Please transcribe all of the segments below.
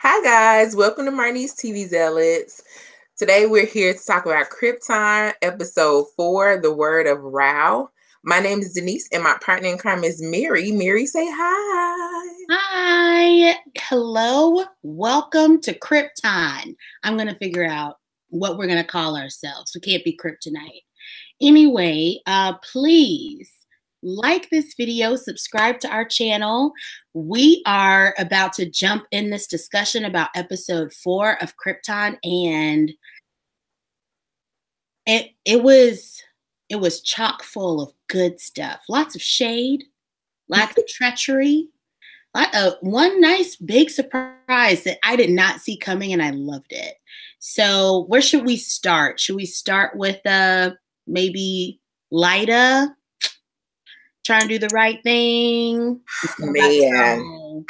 Hi guys, welcome to Marnie's TV Zealots. Today we're here to talk about Krypton, episode 4, The Word of Rao. My name is Denise and my partner in crime is Mary. Mary, say hi. Hi. Hello. Welcome to Krypton. I'm going to figure out what we're going to call ourselves. We can't be Kryptonite. Anyway, please like this video, subscribe to our channel. We are about to jump in this discussion about episode 4 of Krypton, and it was chock full of good stuff. Lots of shade, lots of treachery. One nice big surprise that I did not see coming, and I loved it. So where should we start? Should we start with maybe Lyda trying to do the right thing? Man,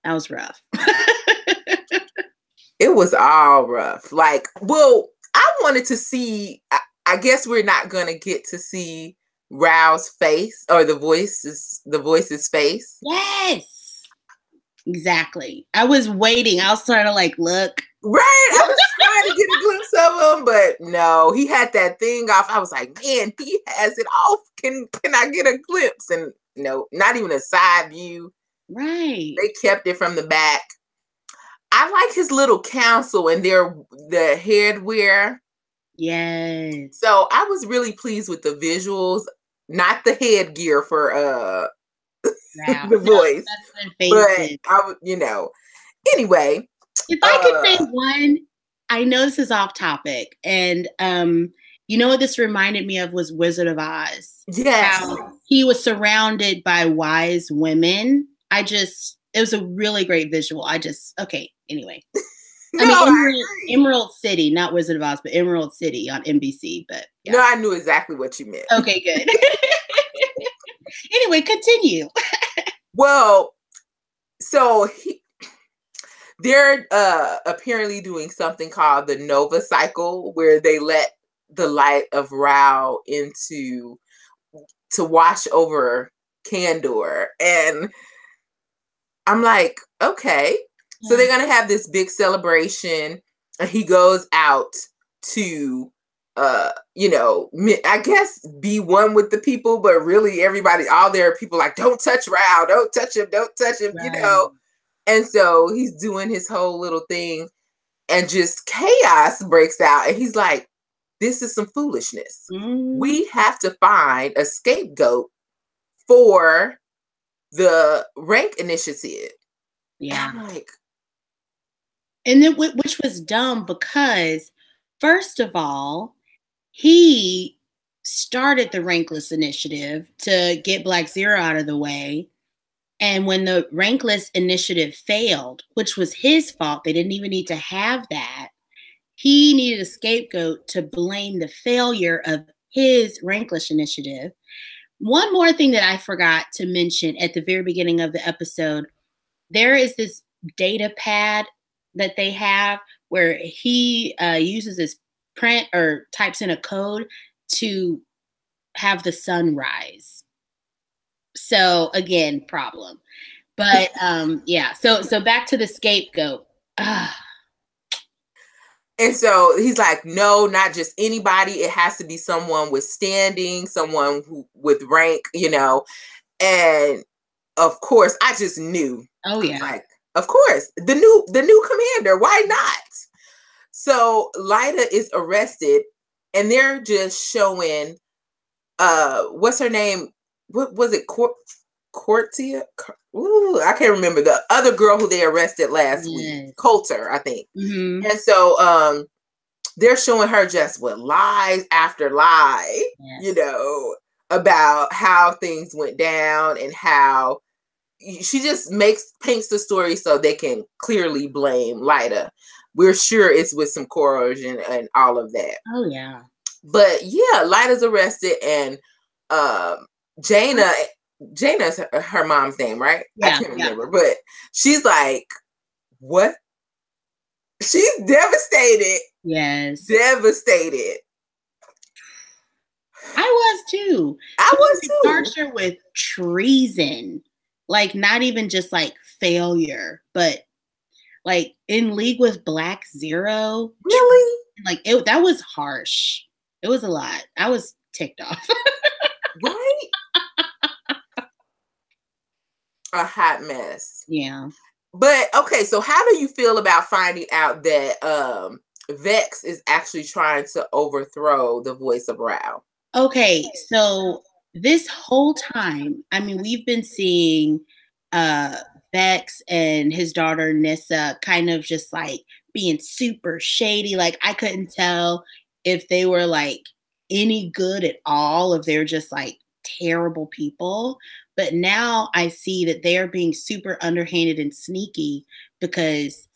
that was rough. It was all rough. Like, well, I wanted to see, I guess we're not going to get to see Rao's face or the voice's face. Yes, exactly. I was waiting. I was trying to look. Right. I was trying to get a glimpse of him, but no, he had that thing off. I was like, man, he has it off. Can I get a glimpse? And no, not even a side view. Right. They kept it from the back. I like his little council and the headwear. Yes. So I was really pleased with the visuals, not the headgear for the voice. But I would, anyway. If I could say one, I know this is off topic, and you know what this reminded me of was Wizard of Oz. Yes. How he was surrounded by wise women. It was a really great visual. Anyway. Emerald City, not Wizard of Oz, but Emerald City on NBC. But yeah. No, I knew exactly what you meant. Okay, good. Anyway, continue. Well, so they're apparently doing something called the Nova Cycle, where they let the light of Rao to wash over Kandor. And I'm like, okay. So they're going to have this big celebration. And he goes out to, I guess be one with the people, but really all their people like, don't touch Rao, don't touch him, right. And so he's doing his whole little thing and just chaos breaks out. And he's like, this is some foolishness. Mm. We have to find a scapegoat for the rank initiative. Yeah. And I'm like, and then which was dumb because first of all, he started the rankless initiative to get Black Zero out of the way. And when the rankless initiative failed, which was his fault, they didn't even need to have that. He needed a scapegoat to blame the failure of his rankless initiative. One more thing that I forgot to mention at the very beginning of the episode, there is this data pad that they have where he uses this print or types in a code to have the sun rise. So again, problem. But yeah, so back to the scapegoat. And so he's like, no, not just anybody. It has to be someone with standing, someone with rank, And of course, I just knew. Oh yeah. Like, of course, the new commander. Why not? So Lyda is arrested, and they're just showing. What's her name? What was it? Cortia? Ooh, I can't remember the other girl who they arrested last week. Coulter, I think. Mm-hmm. And so they're showing her just with lies after lie, about how things went down and how she just paints the story so they can clearly blame Lyda. We're sure it's with some coercion and all of that. Oh yeah. But yeah, Lyda's arrested, and Jaina's her mom's name, right? Yeah, I can't remember, but she's like, what? She's devastated. Yes. Devastated. I was too. I was too. Charged her with treason. Like, not even just like failure, but like in league with Black Zero. Really? Like that was harsh. It was a lot. I was ticked off. Right? A hot mess. Yeah. But okay, so how do you feel about finding out that Vex is actually trying to overthrow the voice of Rao? Okay, so this whole time, I mean, we've been seeing Vex and his daughter Nissa kind of just like being super shady. Like I couldn't tell if they were like any good at all, if they were just like terrible people. But now I see that they are being super underhanded and sneaky because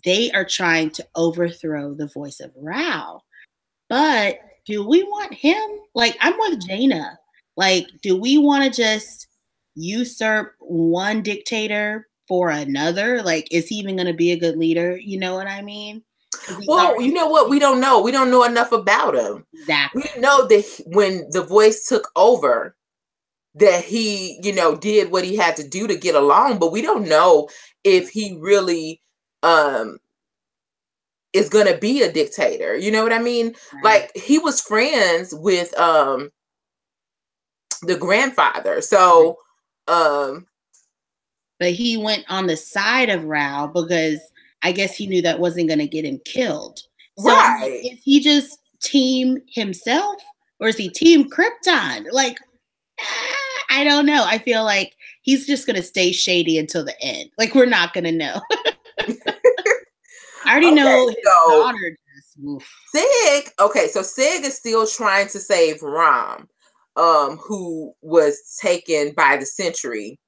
they are trying to overthrow the voice of Rao. But do we want him? Like, I'm with Jaina. Like, do we want to just usurp one dictator for another? Like, is he even going to be a good leader? You know what I mean? Well, you know what? We don't know. We don't know enough about him. Exactly. We know that when the voice took over, that he, did what he had to do to get along, but we don't know if he really is going to be a dictator. You know what I mean? Right. Like he was friends with the grandfather. So but he went on the side of Rao because I guess he knew that wasn't going to get him killed. So right. Is he just team himself or is he team Krypton? Like, I don't know. I feel like he's just going to stay shady until the end. Like, we're not going to know. I already know his daughter just Sig. Okay, so Sig is still trying to save Ram, who was taken by the Sentry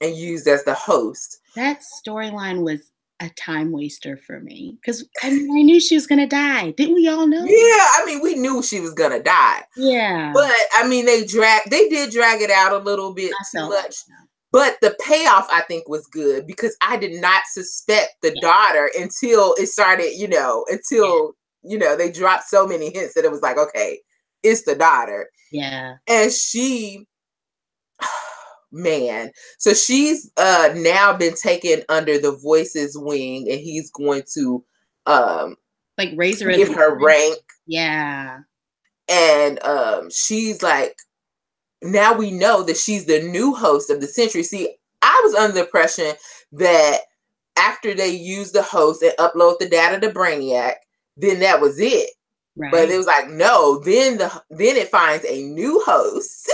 and used as the host. That storyline was a time waster for me because I knew she was gonna die. Didn't we all know? Yeah, I mean, we knew she was gonna die. Yeah, but I mean, they did drag it out a little bit too much. But the payoff, I think, was good because I did not suspect the daughter until it started. They dropped so many hints that it was like, okay, it's the daughter. Yeah, and she. Man, so she's now been taken under the Voice's wing, and he's going to like raise her, give her rank. Yeah, and she's like, now we know that she's the new host of the Sentry. See, I was under the impression that after they use the host and upload the data to Brainiac, then that was it. Right. But it was like, no, then it finds a new host.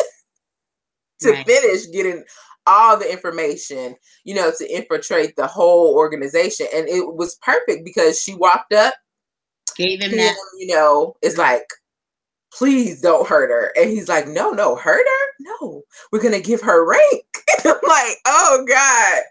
to finish getting all the information, to infiltrate the whole organization. And it was perfect because she walked up, gave him that, it's like, please don't hurt her. And he's like, no, hurt her? No, we're going to give her rank. I'm like, oh God.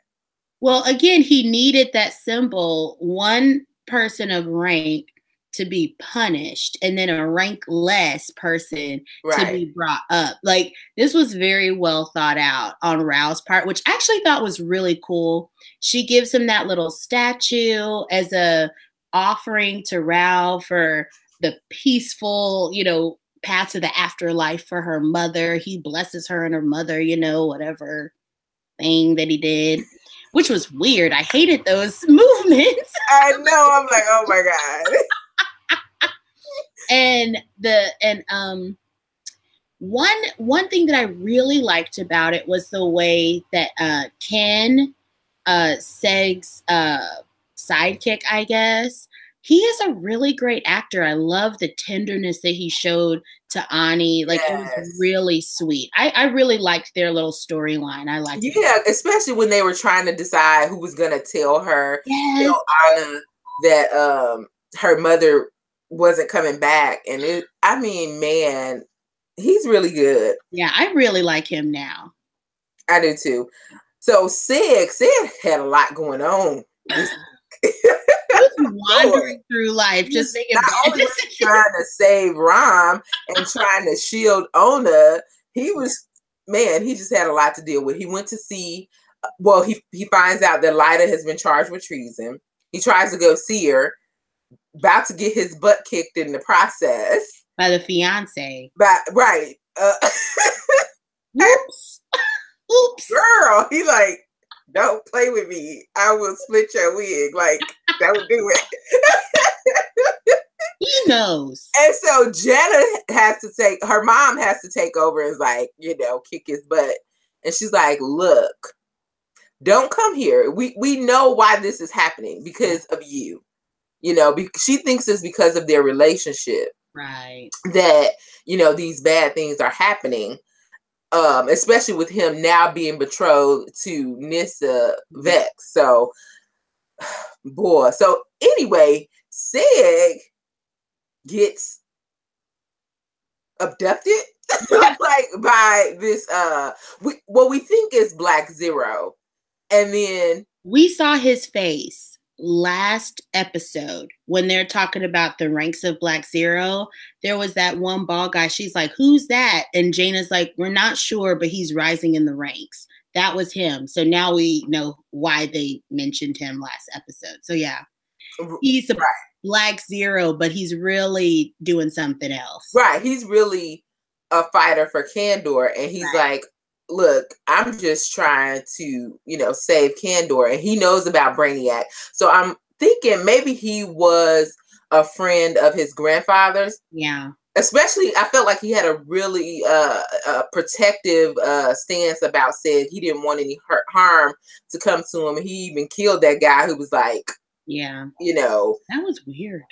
Well, again, he needed that symbol, one person of rank to be punished and then a rank less person to be brought up. Like this was very well thought out on Rao's part, which I actually thought was really cool. She gives him that little statue as a offering to Rao for the peaceful, path to the afterlife for her mother. He blesses her and her mother, whatever thing that he did, which was weird. I hated those movements. I know. I'm like, oh my God. And one thing that I really liked about it was the way that Ken, Seg's sidekick, I guess, he is a really great actor. I love the tenderness that he showed to Ani. Like it was really sweet. I really liked their little storyline. I liked it. Yeah, especially when they were trying to decide who was gonna tell her, tell Anna that her mother wasn't coming back. And man, he's really good. Yeah, I really like him now. I do too. So Sid had a lot going on. Wandering through life, just making bad decisions. Trying to save Ram and trying to shield Ona. He just had a lot to deal with. He went to see, he finds out that Lyda has been charged with treason. He tries to go see her, about to get his butt kicked in the process. By the fiance. Right. Oops. Girl, he like, don't play with me. I will split your wig. Like, Don't do it. He knows. And so Jenna her mom has to take over and like, kick his butt. And she's like, look, don't come here. We know why this is happening because of you. She thinks it's because of their relationship. Right. That, these bad things are happening. Especially with him now being betrothed to Nissa Vex. So, boy. So anyway, Sig gets abducted like by this we think is Black Zero. And then we saw his face last episode when they're talking about the ranks of Black Zero. There was that one bald guy. She's like, who's that? And Jaina's like, we're not sure, but he's rising in the ranks. That was him. So now we know why they mentioned him last episode. So yeah, he's a Black Zero, but he's really doing something else. Right. He's really a fighter for Kandor. And he's like, look, I'm just trying to, save Kandor. And he knows about Brainiac. So I'm thinking maybe he was a friend of his grandfather's. Yeah. Especially, I felt like he had a really protective stance about Sig. He didn't want any harm to come to him. He even killed that guy who was like, yeah, that was weird.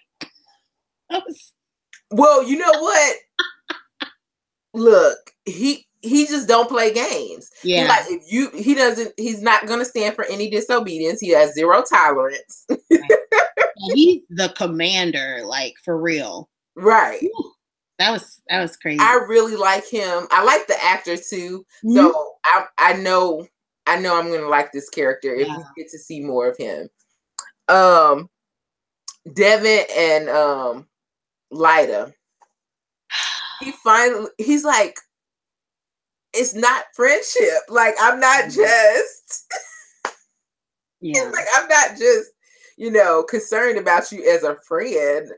Well, you know what? Look, he just don't play games. Yeah. He's not gonna stand for any disobedience. He has zero tolerance. He's the commander, like, for real. Right. That was crazy. I really like him. I like the actor too. Mm-hmm. So I know I'm gonna like this character if we get to see more of him. Devin and Lyda. He's like, it's not friendship. Like, I'm not just yeah. Like, I'm not just, concerned about you as a friend.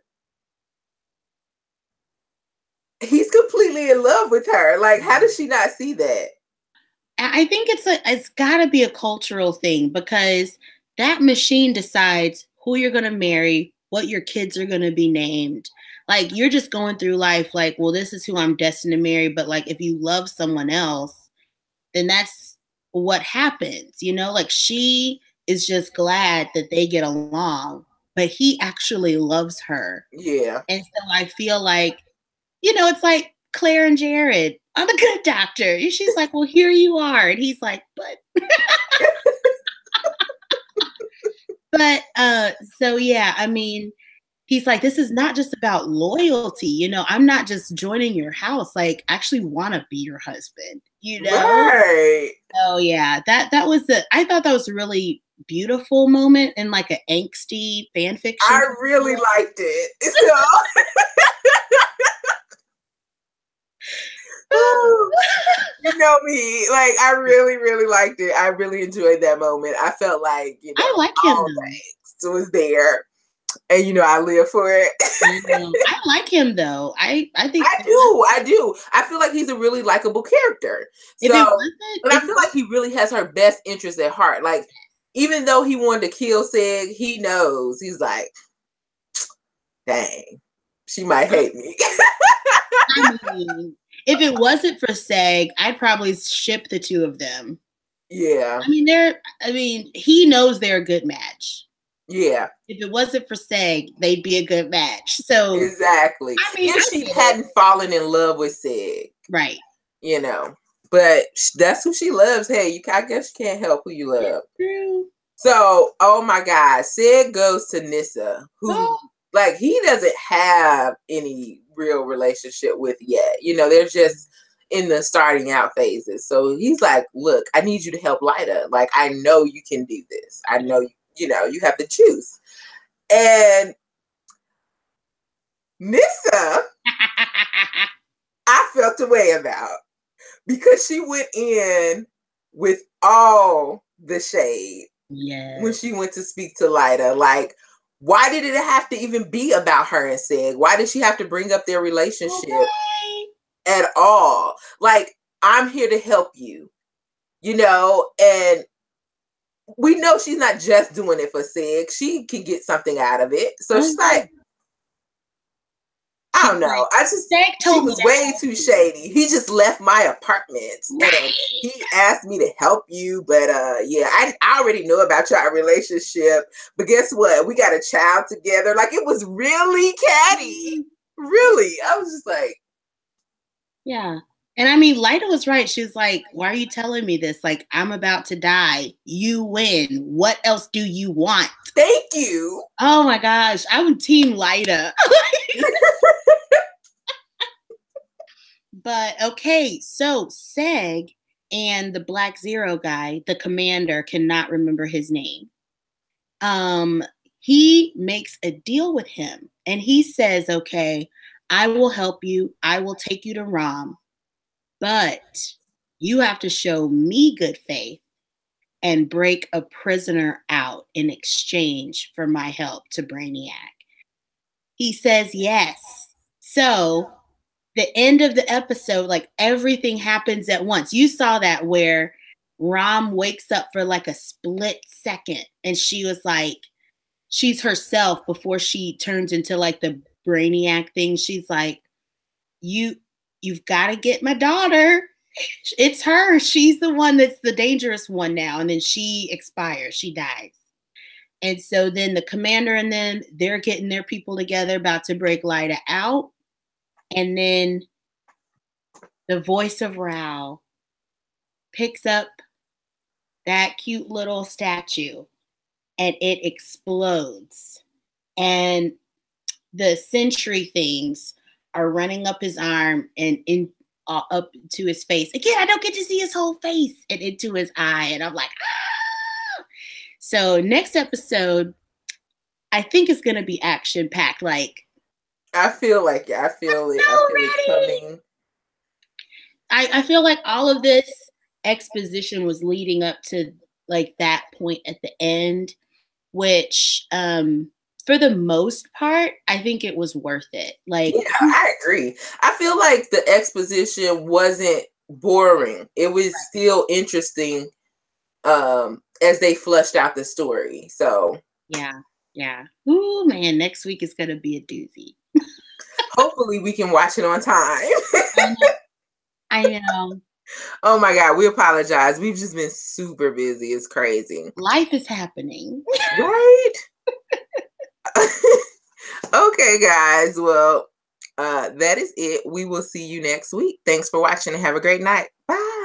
He's completely in love with her. Like, how does she not see that? I think it's gotta be a cultural thing, because that machine decides who you're gonna marry, what your kids are gonna be named. Like, you're just going through life like, well, this is who I'm destined to marry. But like, if you love someone else, then that's what happens, like she is just glad that they get along, but he actually loves her. Yeah. And so I feel like, it's like Claire and Jared on The Good Doctor. And she's like, well, here you are. And he's like, but. But, so yeah, I mean, he's like, this is not just about loyalty. I'm not just joining your house. Like, I actually want to be your husband, Right. Oh yeah. That was I thought that was a really beautiful moment in like an angsty fan fiction. I really liked it. You know me, like, I really, really liked it. I really enjoyed that moment. I felt like, I like him. All was there, and I live for it. I like him though. I think I do. I feel like he's a really likable character. But I feel like he really has her best interest at heart. Like, even though he wanted to kill Sig, he knows. He's like, dang, she might hate me. I mean, if it wasn't for Seg, I'd probably ship the two of them. Yeah. I mean, he knows they're a good match. Yeah. If it wasn't for Seg, they'd be a good match. So exactly. If she hadn't fallen in love with Seg. Right. But that's who she loves. Hey, I guess you can't help who you love. True. So, oh my God, Seg goes to Nissa, who like, he doesn't have any real relationship with yet. They're just in the starting out phases. So he's like, look, I need you to help Lyda. Like, I know you can do this. I know, you have the juice. And Nissa, I felt a way about, because she went in with all the shade. Yeah. When she went to speak to Lyda. Like, why did it have to even be about her and Sig? Why did she have to bring up their relationship at all? Like, I'm here to help you, and we know she's not just doing it for Sig. She can get something out of it. So she's like, I don't know. She was way too shady. He just left my apartment and he asked me to help you. But yeah, I already know about your relationship. But guess what? We got a child together. Like, it was really catty. Really. I was just like, yeah. And I mean, Lyda was right. She was like, why are you telling me this? Like, I'm about to die. You win. What else do you want? Thank you. Oh my gosh. I'm team Lyda. But okay, so Seg and the Black Zero guy, the commander, cannot remember his name. He makes a deal with him and he says, okay, I will help you. I will take you to Rom, but you have to show me good faith and break a prisoner out in exchange for my help to Brainiac. He says yes. So the end of the episode, like, everything happens at once. You saw that where Rom wakes up for like a split second and she was like, she's herself before she turns into like the Brainiac thing. She's like, you've got to get my daughter. It's her. She's the one that's the dangerous one now. And then she expires. She dies. And so then the commander and them, they're getting their people together, about to break Lyda out. And then the voice of Rao picks up that cute little statue and it explodes. And the sentry things are running up his arm and up to his face. Again, I don't get to see his whole face and into his eye. And I'm like, ah! So next episode, I think it's going to be action packed. Like, I feel like it. I feel it coming. I feel like all of this exposition was leading up to like that point at the end, which for the most part, I think it was worth it. Like, yeah, I agree. I feel like the exposition wasn't boring. It was still interesting as they fleshed out the story. So yeah. Ooh, man, next week is gonna be a doozy. Hopefully we can watch it on time. I know. Oh my God, we apologize. We've just been super busy. It's crazy. Life is happening. Right? Okay, guys. Well, that is it. We will see you next week. Thanks for watching and have a great night. Bye.